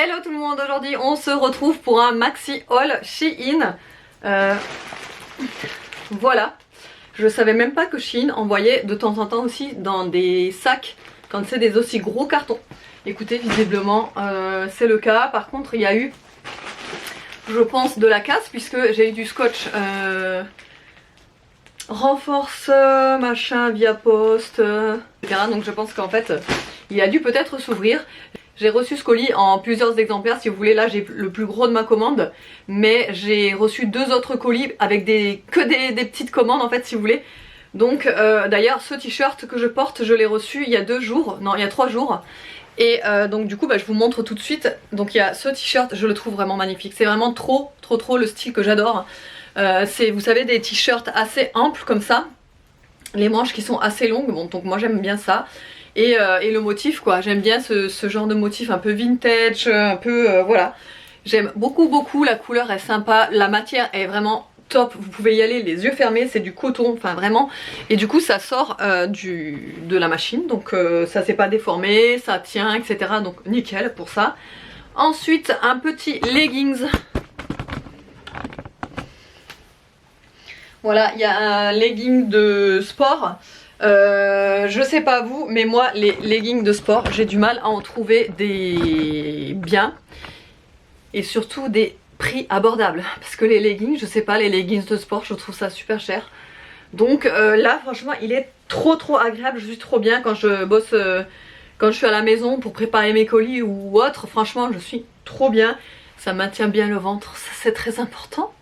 Hello tout le monde, aujourd'hui on se retrouve pour un maxi haul Shein. Voilà, je savais même pas que Shein envoyait de temps en temps aussi dans des sacs quand c'est des aussi gros cartons. Écoutez, visiblement c'est le cas. Par contre il y a eu, je pense, de la casse puisque j'ai eu du scotch renforce machin via poste, etc. Donc je pense qu'en fait il a dû peut-être s'ouvrir. J'ai reçu ce colis en plusieurs exemplaires, si vous voulez. Là j'ai le plus gros de ma commande, mais j'ai reçu deux autres colis avec que des petites commandes en fait, si vous voulez. Donc d'ailleurs ce t-shirt que je porte, je l'ai reçu il y a 2 jours, non il y a 3 jours. Et donc du coup je vous montre tout de suite. Donc il y a ce t-shirt, je le trouve vraiment magnifique. C'est vraiment trop le style que j'adore. C'est, vous savez, des t-shirts assez amples comme ça, les manches qui sont assez longues, bon donc moi j'aime bien ça. Et le motif quoi, j'aime bien ce genre de motif un peu vintage, un peu voilà. J'aime beaucoup, la couleur est sympa, la matière est vraiment top, vous pouvez y aller les yeux fermés, c'est du coton, enfin vraiment. Et du coup ça sort de la machine, donc ça s'est pas déformé, ça tient, etc. Donc nickel pour ça. Ensuite un petit leggings. Voilà, il y a un legging de sport. Je sais pas vous, mais moi les leggings de sport, j'ai du mal à en trouver des biens et surtout des prix abordables, parce que les leggings, je sais pas, les leggings de sport, je trouve ça super cher. Donc là franchement il est trop agréable, je suis trop bien quand je bosse, quand je suis à la maison pour préparer mes colis ou autre. Franchement je suis trop bien, ça maintient bien le ventre, ça c'est très important.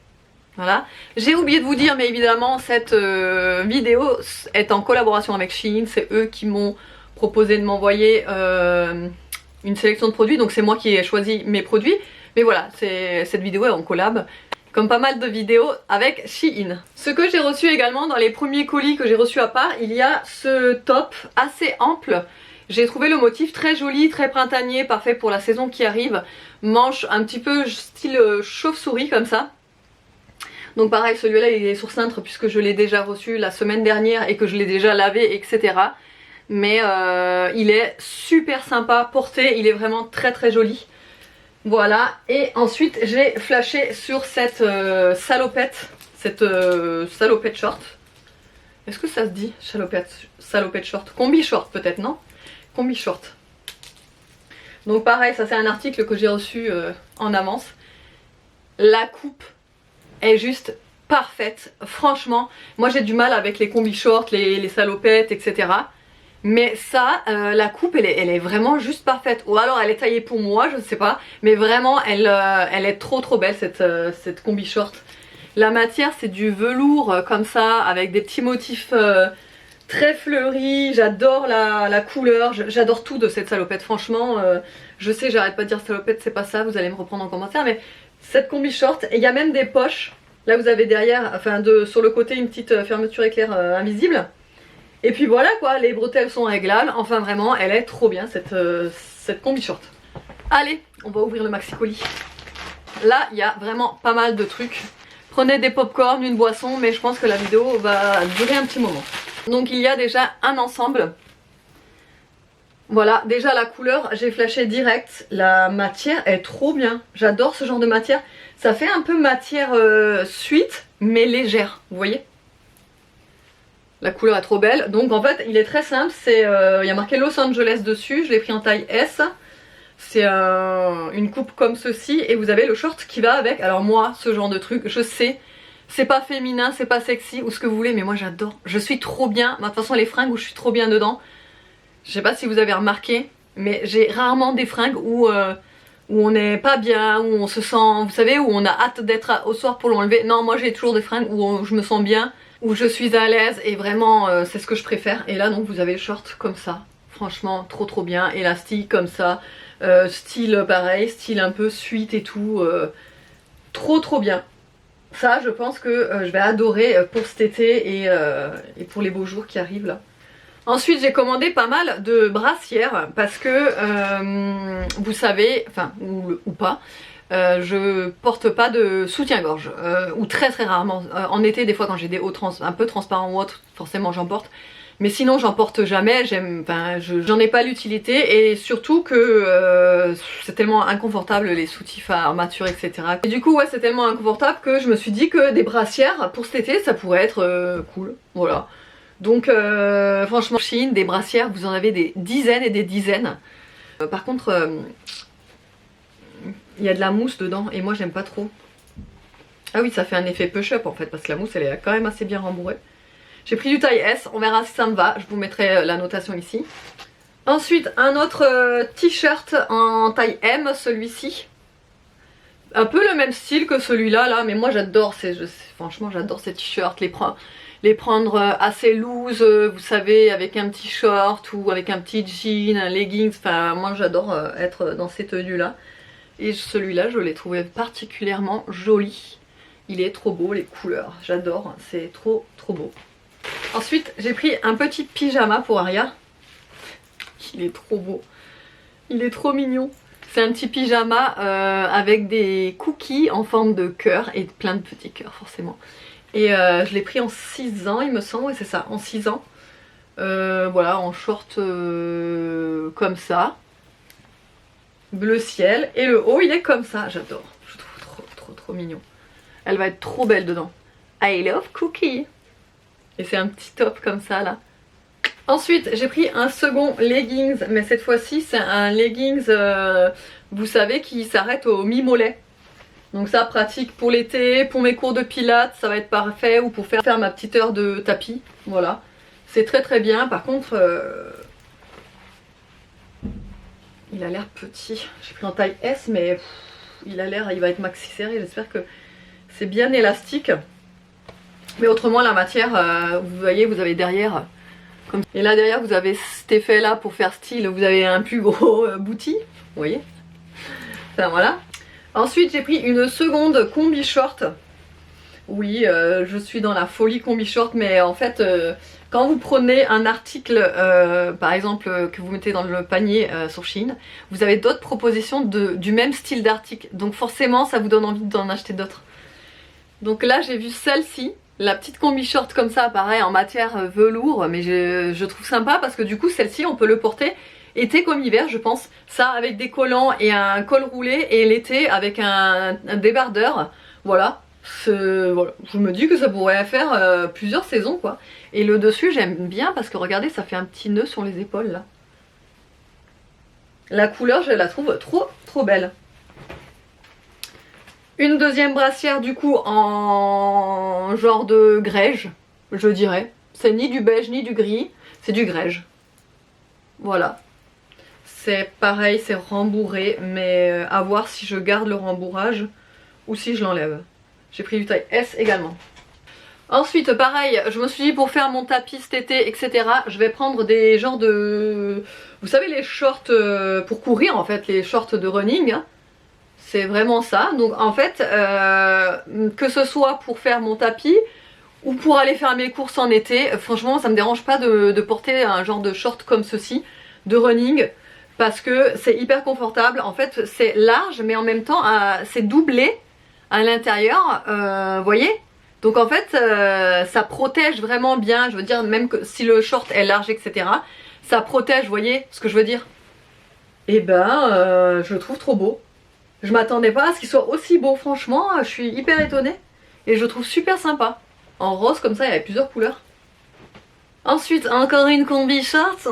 Voilà, j'ai oublié de vous dire, mais évidemment cette vidéo est en collaboration avec Shein. C'est eux qui m'ont proposé de m'envoyer une sélection de produits, donc c'est moi qui ai choisi mes produits. Mais voilà, cette vidéo est en collab, comme pas mal de vidéos avec Shein. Ce que j'ai reçu également dans les premiers colis que j'ai reçus à part, il y a ce top assez ample. J'ai trouvé le motif très joli, très printanier, parfait pour la saison qui arrive. Manche un petit peu style chauve-souris comme ça. Donc pareil, celui-là il est sur cintre puisque je l'ai déjà reçu la semaine dernière et que je l'ai déjà lavé, etc. Mais il est super sympa porté, il est vraiment très joli. Voilà, et ensuite j'ai flashé sur cette salopette short. Est-ce que ça se dit salopette short? Combi short peut-être, non? Combi short. Donc pareil, ça c'est un article que j'ai reçu en avance. La coupe est juste parfaite, franchement. Moi j'ai du mal avec les combi shorts, les salopettes, etc. Mais ça, la coupe elle est vraiment juste parfaite. Ou alors elle est taillée pour moi, je ne sais pas. Mais vraiment elle est trop belle cette combi short. La matière c'est du velours comme ça, avec des petits motifs très fleuris. J'adore la couleur, j'adore tout de cette salopette. Franchement, je sais, j'arrête pas de dire salopette, c'est pas ça, vous allez me reprendre en commentaire. Mais cette combi short, et il y a même des poches. Là vous avez derrière, enfin sur le côté, une petite fermeture éclair invisible. Et puis voilà quoi, les bretelles sont réglables. Enfin vraiment, elle est trop bien cette combi short. Allez, on va ouvrir le maxi colis. Là il y a vraiment pas mal de trucs. Prenez des pop-corn, une boisson, mais je pense que la vidéo va durer un petit moment. Donc il y a déjà un ensemble. Voilà, déjà la couleur, j'ai flashé direct. La matière est trop bien. J'adore ce genre de matière. Ça fait un peu matière suite, mais légère, vous voyez. La couleur est trop belle. Donc en fait, il est très simple. Il y a marqué Los Angeles dessus. Je l'ai pris en taille S. C'est une coupe comme ceci. Et vous avez le short qui va avec. Alors moi, ce genre de truc, je sais, c'est pas féminin, c'est pas sexy ou ce que vous voulez, mais moi j'adore. Je suis trop bien. De toute façon, les fringues où je suis trop bien dedans. Je sais pas si vous avez remarqué, mais j'ai rarement des fringues où on n'est pas bien, où on se sent, vous savez, où on a hâte d'être au soir pour l'enlever. Non, moi j'ai toujours des fringues où je me sens bien, où je suis à l'aise, et vraiment c'est ce que je préfère. Et là donc vous avez le short comme ça, franchement trop bien, élastique comme ça, style pareil, style un peu suite et tout, trop bien. Ça je pense que je vais adorer pour cet été et pour les beaux jours qui arrivent là. Ensuite j'ai commandé pas mal de brassières parce que vous savez, enfin ou pas, je porte pas de soutien-gorge ou très rarement. En été des fois quand j'ai des hauts un peu transparents ou autres, forcément j'en porte. Mais sinon j'en porte jamais, j'en ai pas l'utilité et surtout que c'est tellement inconfortable les soutifs à armature etc. Et du coup ouais c'est tellement inconfortable que je me suis dit que des brassières pour cet été ça pourrait être cool, voilà. Donc franchement Shein, des brassières vous en avez des dizaines et des dizaines. Par contre il y a de la mousse dedans et moi j'aime pas trop. Ah oui ça fait un effet push-up en fait parce que la mousse elle est quand même assez bien rembourrée. J'ai pris du taille S, on verra si ça me va, je vous mettrai la notation ici. Ensuite, un autre t-shirt en taille M, celui-ci. Un peu le même style que celui-là, là, mais moi j'adore franchement j'adore ces t-shirts, les prendre assez loose, vous savez, avec un petit short ou avec un petit jean, un leggings, enfin moi j'adore être dans ces tenues-là. Et celui-là, je l'ai trouvé particulièrement joli. Il est trop beau, les couleurs, j'adore, c'est trop beau. Ensuite j'ai pris un petit pyjama pour Aria. Il est trop beau. Il est trop mignon. C'est un petit pyjama avec des cookies en forme de cœur et plein de petits cœurs forcément. Et je l'ai pris en 6 ans il me semble, ouais c'est ça, en 6 ans. Voilà, en short comme ça. Bleu ciel. Et le haut il est comme ça, j'adore. Je trouve trop mignon. Elle va être trop belle dedans. I love cookie. Et c'est un petit top comme ça là. Ensuite j'ai pris un second leggings, mais cette fois-ci c'est un leggings vous savez qui s'arrête au mi-mollet. Donc ça pratique pour l'été, pour mes cours de pilates ça va être parfait, ou pour faire ma petite heure de tapis. Voilà, c'est très bien. Par contre il a l'air petit. J'ai pris en taille S mais il va être maxi serré. J'espère que c'est bien élastique. Mais autrement la matière, vous voyez, vous avez derrière comme... Et là derrière vous avez cet effet là pour faire style, vous avez un plus gros booty, vous voyez. Enfin voilà. Ensuite j'ai pris une seconde combi short. Oui je suis dans la folie combi short, mais en fait quand vous prenez un article par exemple que vous mettez dans le panier sur Shein, vous avez d'autres propositions du même style d'article, donc forcément ça vous donne envie d'en acheter d'autres. Donc là j'ai vu celle-ci, la petite combi short comme ça, pareil en matière velours, mais je trouve sympa parce que du coup celle-ci on peut le porter été comme hiver je pense. Ça avec des collants et un col roulé, et l'été avec un débardeur, voilà. Voilà. Je me dis que ça pourrait faire plusieurs saisons quoi. Et le dessus j'aime bien parce que regardez ça fait un petit nœud sur les épaules là. La couleur je la trouve trop belle. Une deuxième brassière du coup en genre de grège, je dirais. C'est ni du beige ni du gris, c'est du grège. Voilà. C'est pareil, c'est rembourré, mais à voir si je garde le rembourrage ou si je l'enlève. J'ai pris du taille S également. Ensuite pareil, je me suis dit pour faire mon tapis cet été etc, je vais prendre des genres de... Vous savez les shorts pour courir en fait, les shorts de running. Hein. C'est vraiment ça, donc en fait que ce soit pour faire mon tapis ou pour aller faire mes courses en été, franchement ça me dérange pas de porter un genre de short comme ceci, de running, parce que c'est hyper confortable. En fait c'est large mais en même temps c'est doublé à l'intérieur, vous voyez. Donc en fait ça protège vraiment bien, je veux dire même que si le short est large etc, ça protège, vous voyez ce que je veux dire. Et ben je le trouve trop beau. Je m'attendais pas à ce qu'il soit aussi beau, franchement, je suis hyper étonnée. Et je le trouve super sympa. En rose comme ça, il y avait plusieurs couleurs. Ensuite, encore une combi short.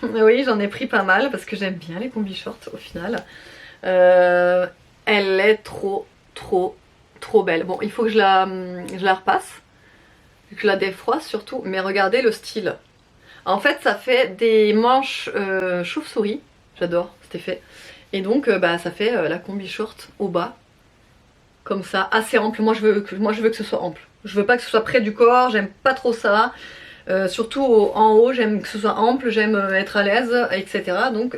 Oui, j'en ai pris pas mal parce que j'aime bien les combi shorts au final. Elle est trop belle. Bon, il faut que je la repasse. Que je la défroisse surtout. Mais regardez le style. En fait, ça fait des manches chauve-souris. J'adore cet effet. Et donc ça fait la combi short au bas, comme ça, assez ample. Moi je veux que ce soit ample. Je veux pas que ce soit près du corps, j'aime pas trop ça. Surtout en haut, j'aime que ce soit ample, j'aime être à l'aise, etc. Donc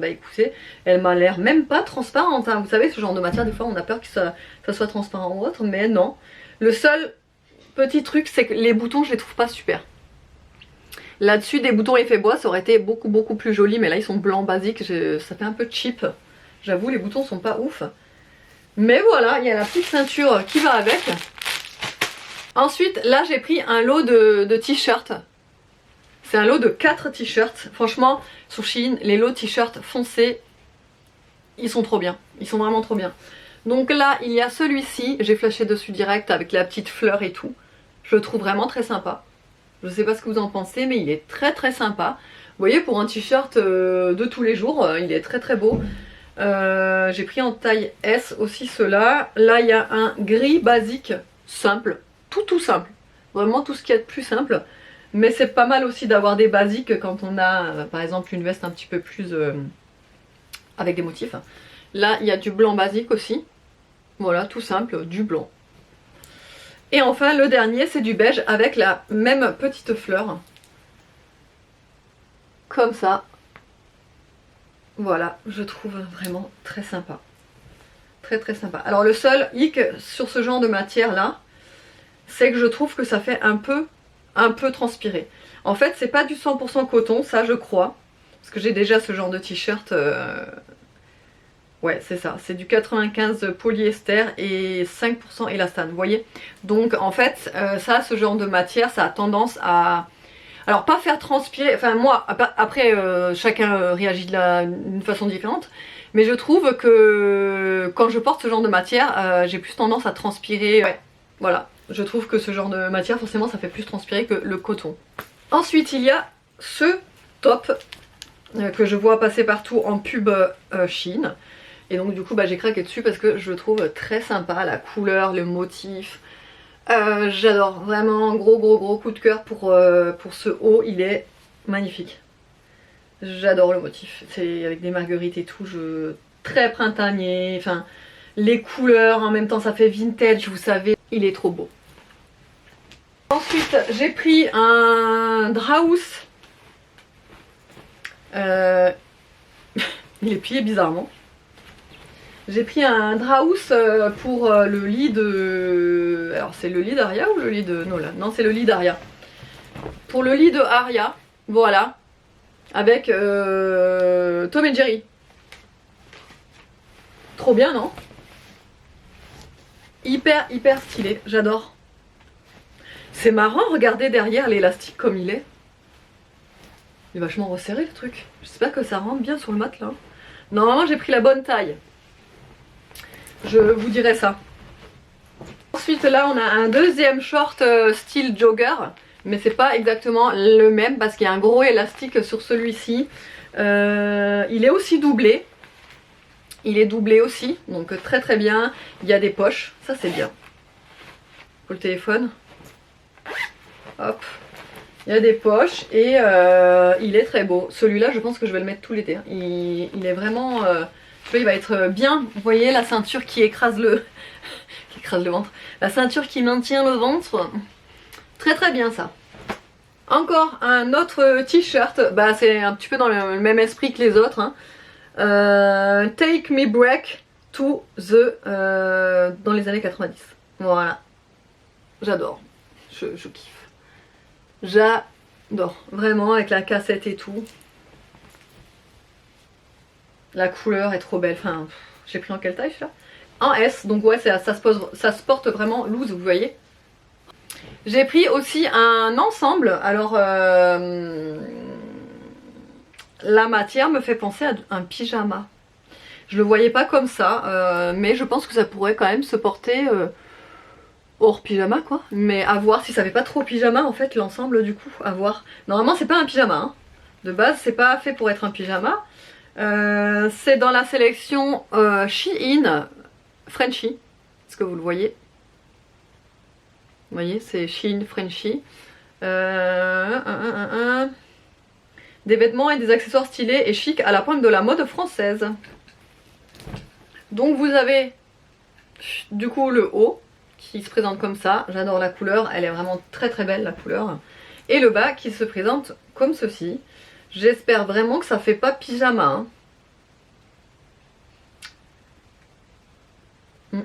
écoutez, elle m'a l'air même pas transparente. Hein. Vous savez, ce genre de matière, des fois on a peur que ça soit transparent ou autre, mais non. Le seul petit truc, c'est que les boutons, je les trouve pas super. Là-dessus des boutons effet bois, ça aurait été beaucoup plus joli, mais là ils sont blancs basiques, ça fait un peu cheap. J'avoue les boutons sont pas ouf. Mais voilà, il y a la petite ceinture qui va avec. Ensuite là j'ai pris un lot de t-shirts. C'est un lot de 4 t-shirts. Franchement, sur Shein, les lots t-shirts foncés, ils sont trop bien. Ils sont vraiment trop bien. Donc là, il y a celui-ci. J'ai flashé dessus direct avec la petite fleur et tout. Je le trouve vraiment très sympa. Je sais pas ce que vous en pensez, mais il est très très sympa. Vous voyez, pour un t-shirt de tous les jours, il est très très beau. J'ai pris en taille S aussi ceux-là. Là, il y a un gris basique simple. Tout simple. Vraiment tout ce qu'il y a de plus simple. Mais c'est pas mal aussi d'avoir des basiques quand on a, par exemple, une veste un petit peu plus avec des motifs. Là, il y a du blanc basique aussi. Voilà, tout simple, du blanc. Et enfin, le dernier, c'est du beige avec la même petite fleur. Comme ça. Voilà, je trouve vraiment très sympa. Très très sympa. Alors le seul hic sur ce genre de matière là, c'est que je trouve que ça fait un peu transpirer. En fait, c'est pas du 100% coton, ça je crois. Parce que j'ai déjà ce genre de t-shirt. Ouais, c'est ça. C'est du 95 polyester et 5% élastane, vous voyez. Donc en fait, ça, ce genre de matière, ça a tendance à... Alors pas faire transpirer, enfin moi, après chacun réagit d'une façon différente, mais je trouve que quand je porte ce genre de matière, j'ai plus tendance à transpirer. Ouais, voilà, je trouve que ce genre de matière, forcément, ça fait plus transpirer que le coton. Ensuite, il y a ce top que je vois passer partout en pub Shein. Et donc du coup, j'ai craqué dessus parce que je le trouve très sympa, la couleur, le motif. J'adore, vraiment gros coup de cœur pour ce haut, il est magnifique. J'adore le motif, c'est avec des marguerites et tout, très printanier, enfin les couleurs en même temps ça fait vintage, vous savez, il est trop beau. Ensuite j'ai pris un Draus, il est plié bizarrement. J'ai pris un Draus pour le lit de... Alors c'est le lit d'Aria ou le lit de Nola? Non, c'est le lit d'Aria. Pour le lit de Aria, voilà. Avec Tom et Jerry. Trop bien, non? Hyper stylé, j'adore. C'est marrant, regardez derrière l'élastique comme il est. Il est vachement resserré le truc. J'espère que ça rentre bien sur le matelas. Normalement j'ai pris la bonne taille. Je vous dirai ça. Ensuite là on a un deuxième short style jogger. Mais c'est pas exactement le même parce qu'il y a un gros élastique sur celui-ci. Il est aussi doublé. Il est doublé aussi. Donc très bien. Il y a des poches. Ça c'est bien. Pour le téléphone. Hop. Il y a des poches et il est très beau. Celui-là je pense que je vais le mettre tout l'été. Il est vraiment... il va être bien, vous voyez la ceinture qui écrase le qui écrase le ventre, la ceinture qui maintient le ventre, très bien ça. Encore un autre t-shirt, c'est un petit peu dans le même esprit que les autres, hein. Take me back to the dans les années 90. Voilà, j'adore, je kiffe, j'adore, vraiment avec la cassette et tout. La couleur est trop belle, enfin, j'ai pris en quelle taille celui-là? En S, donc ouais, ça se porte vraiment loose, vous voyez. J'ai pris aussi un ensemble, alors la matière me fait penser à un pyjama. Je le voyais pas comme ça, mais je pense que ça pourrait quand même se porter hors pyjama quoi. Mais à voir si ça fait pas trop pyjama en fait l'ensemble du coup, à voir. Normalement c'est pas un pyjama, hein. De base c'est pas fait pour être un pyjama. C'est dans la sélection Shein Frenchy. Est-ce que vous le voyez? Vous voyez, c'est Shein Frenchy. Des vêtements et des accessoires stylés et chics à la pointe de la mode française. Donc vous avez du coup le haut qui se présente comme ça. J'adore la couleur, elle est vraiment très belle la couleur. Et le bas qui se présente comme ceci. J'espère vraiment que ça fait pas pyjama, hein.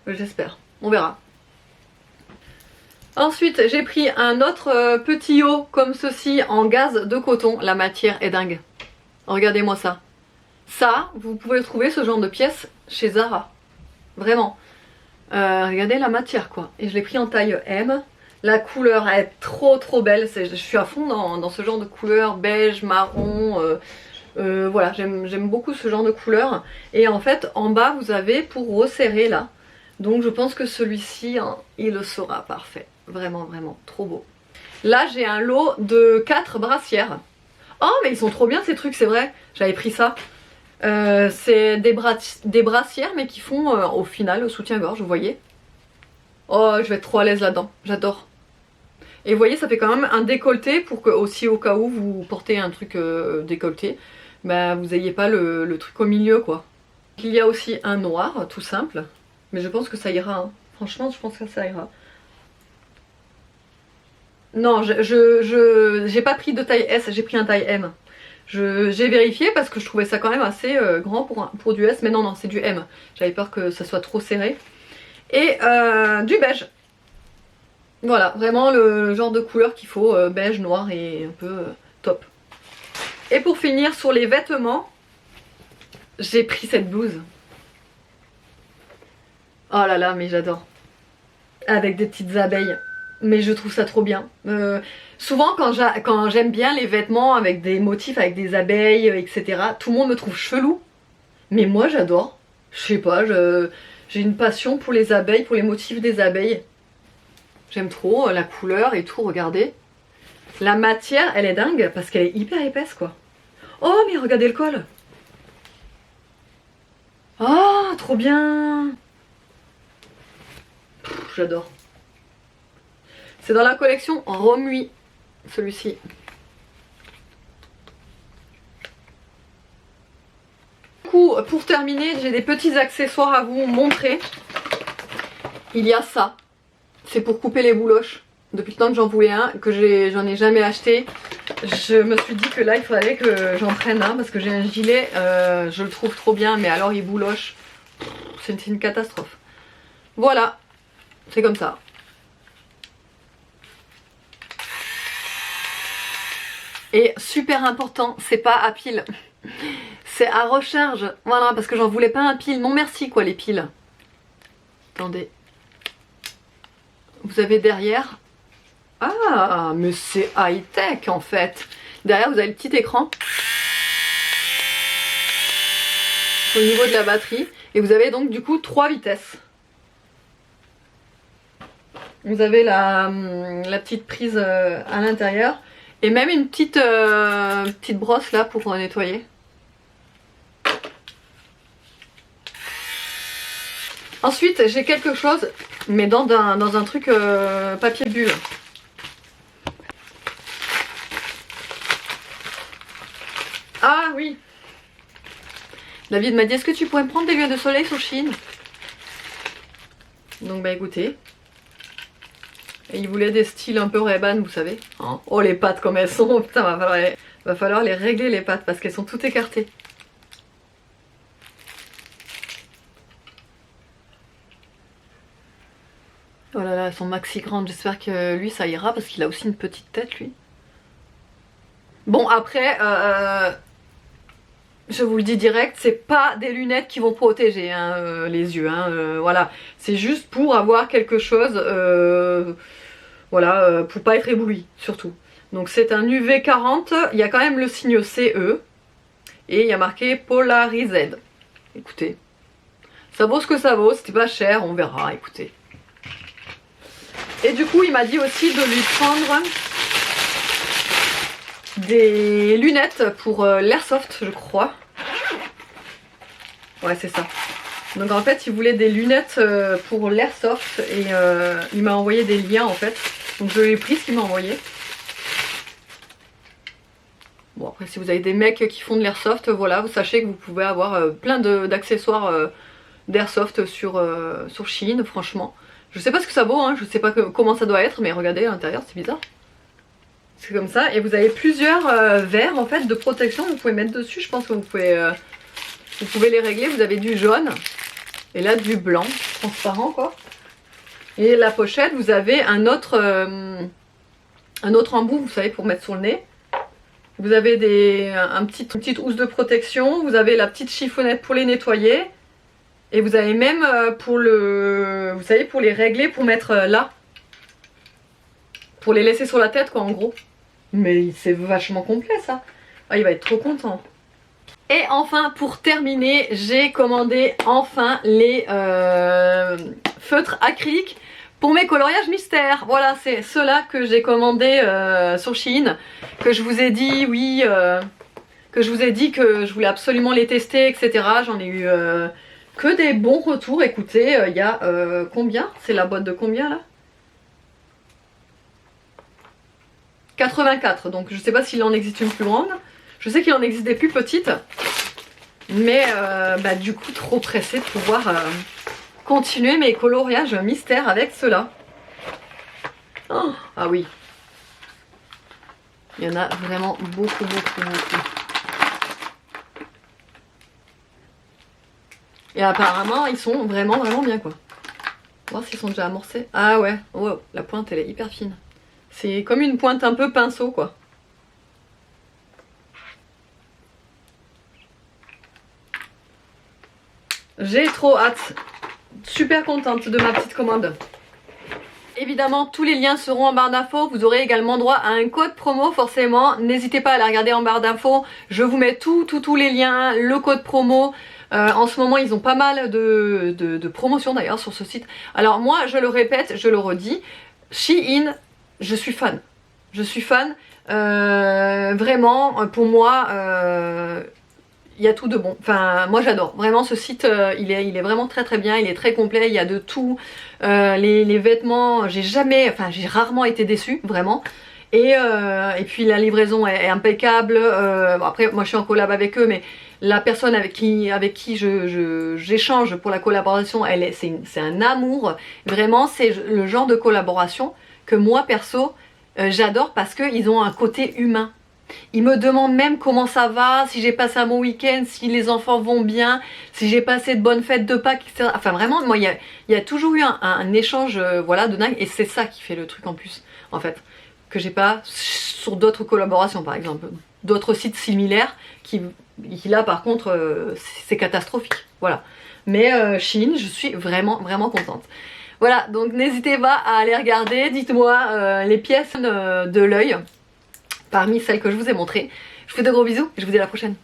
J'espère, on verra. Ensuite j'ai pris un autre petit haut comme ceci en gaze de coton. La matière est dingue. Regardez-moi ça. Ça, vous pouvez trouver ce genre de pièces chez Zara. Vraiment. Regardez la matière quoi. Et je l'ai pris en taille M. La couleur elle est trop belle, je suis à fond dans ce genre de couleur, beige, marron, voilà, j'aime beaucoup ce genre de couleur. Et en fait en bas vous avez pour resserrer là, donc je pense que celui-ci hein, il le sera parfait, vraiment trop beau. Là j'ai un lot de 4 brassières. Oh mais ils sont trop bien ces trucs, c'est vrai, j'avais pris ça. C'est des brassières mais qui font au final au soutien-gorge, vous voyez. Oh je vais être trop à l'aise là-dedans, j'adore. Et vous voyez ça fait quand même un décolleté pour que aussi au cas où vous portez un truc décolleté, bah vous ayez pas le truc au milieu quoi. Il y a aussi un noir tout simple, mais je pense que ça ira hein. Franchement je pense que ça ira. Non j'ai pas pris de taille S, j'ai pris un taille M. J'ai vérifié parce que je trouvais ça quand même assez grand pour du S, mais non c'est du M. J'avais peur que ça soit trop serré. Et du beige. Voilà, vraiment le genre de couleur qu'il faut, beige, noir et un peu top. Et pour finir sur les vêtements, j'ai pris cette blouse. Oh là là, mais j'adore. Avec des petites abeilles. Mais je trouve ça trop bien. Souvent quand j'aime bien les vêtements avec des motifs, avec des abeilles, etc. Tout le monde me trouve chelou. Mais moi j'adore. Je sais pas, j'ai une passion pour les abeilles, pour les motifs des abeilles. J'aime trop la couleur et tout, regardez. La matière, elle est dingue parce qu'elle est hyper épaisse quoi. Oh mais regardez le col. Oh, trop bien. J'adore. C'est dans la collection Romui, celui-ci. Du coup, pour terminer, j'ai des petits accessoires à vous montrer. Il y a ça. C'est pour couper les bouloches. Depuis le temps que j'en voulais un, que j'en ai jamais acheté. Je me suis dit que là il fallait que j'en prenne un parce que j'ai un gilet, je le trouve trop bien, mais alors il bouloche. C'est une catastrophe. Voilà, c'est comme ça. Et super important, c'est pas à pile. C'est à recharge. Voilà, parce que j'en voulais pas un pile. Non merci quoi les piles. Attendez. Vous avez derrière. Ah, mais c'est high-tech en fait. Derrière, vous avez le petit écran au niveau de la batterie. Et vous avez donc du coup 3 vitesses. Vous avez la petite prise à l'intérieur. Et même une petite brosse là pour nettoyer. Ensuite, j'ai quelque chose, mais dans un truc papier bulle. Ah oui. David m'a dit, est-ce que tu pourrais me prendre des lunettes de soleil sur Shein? Donc bah écoutez. Et il voulait des styles un peu Ray-Ban, vous savez. Oh les pattes comme elles sont, putain va falloir les régler les pattes parce qu'elles sont toutes écartées. Oh là là, elles sont maxi grandes, j'espère que lui ça ira parce qu'il a aussi une petite tête lui. Bon après, je vous le dis direct, c'est pas des lunettes qui vont protéger hein, les yeux, hein, voilà. C'est juste pour avoir quelque chose, voilà, pour pas être ébloui surtout. Donc c'est un UV40, il y a quand même le signe CE et il y a marqué Polarized. Écoutez, ça vaut ce que ça vaut, c'était pas cher, on verra, écoutez. Et du coup il m'a dit aussi de lui prendre des lunettes pour l'airsoft je crois. Ouais c'est ça. Donc en fait il voulait des lunettes pour l'airsoft et il m'a envoyé des liens en fait. Donc je lui ai pris ce qu'il m'a envoyé. Bon après si vous avez des mecs qui font de l'airsoft, voilà, vous sachez que vous pouvez avoir plein d'accessoires d'airsoft sur Shein franchement. Je sais pas ce que ça vaut, hein, je sais pas comment ça doit être, mais regardez à l'intérieur, c'est bizarre. C'est comme ça, et vous avez plusieurs verres en fait de protection, vous pouvez mettre dessus, je pense que vous pouvez les régler. Vous avez du jaune, et là du blanc, transparent quoi. Et la pochette, vous avez un autre embout, vous savez, pour mettre sur le nez. Vous avez une petite housse de protection, vous avez la petite chiffonnette pour les nettoyer. Et vous avez même vous savez, pour les régler, pour mettre là. pour les laisser sur la tête quoi en gros. Mais c'est vachement complet ça. Ah, il va être trop content. Et enfin pour terminer, j'ai commandé enfin les feutres acryliques pour mes coloriages mystères. Voilà, c'est ceux-là que j'ai commandé sur Shein, que je vous ai dit oui, que je vous ai dit que je voulais absolument les tester, etc. J'en ai eu que des bons retours. Écoutez, il y a combien? C'est la boîte de combien là? 84, donc je sais pas s'il en existe une plus grande. Je sais qu'il en existe des plus petites. Mais bah, du coup, trop pressée de pouvoir continuer mes coloriages mystères avec ceux-là. Oh, ah oui. Il y en a vraiment beaucoup, beaucoup, beaucoup. Et apparemment, ils sont vraiment, vraiment bien quoi. On va voir s'ils sont déjà amorcés. Ah ouais, wow, la pointe elle est hyper fine. C'est comme une pointe un peu pinceau quoi. J'ai trop hâte. Super contente de ma petite commande. Évidemment, tous les liens seront en barre d'infos. Vous aurez également droit à un code promo forcément. N'hésitez pas à la regarder en barre d'infos. Je vous mets tous les liens, le code promo. En ce moment, ils ont pas mal de promotions d'ailleurs sur ce site. Alors moi, je le répète, je le redis. Shein, je suis fan. Je suis fan. Vraiment, pour moi... il y a tout de bon. Enfin, moi j'adore. Vraiment, ce site, il est vraiment très très bien. Il est très complet. Il y a de tout. Les vêtements, j'ai rarement été déçue, vraiment. Et puis la livraison est impeccable. Bon, après, moi je suis en collab avec eux, mais la personne avec qui j'échange pour la collaboration, c'est un amour. Vraiment, c'est le genre de collaboration que moi perso, j'adore parce qu'ils ont un côté humain. Ils me demandent même comment ça va, si j'ai passé un bon week-end, si les enfants vont bien, si j'ai passé de bonnes fêtes de Pâques, etc. Enfin vraiment, moi il y a toujours eu un échange voilà, de dingue et c'est ça qui fait le truc en plus, en fait, que j'ai pas sur d'autres collaborations par exemple, d'autres sites similaires qui là par contre c'est catastrophique, voilà. Mais Shein, je suis vraiment vraiment contente. Voilà, donc n'hésitez pas à aller regarder, dites-moi les pièces de l'œil parmi celles que je vous ai montrées. Je vous fais de gros bisous et je vous dis à la prochaine.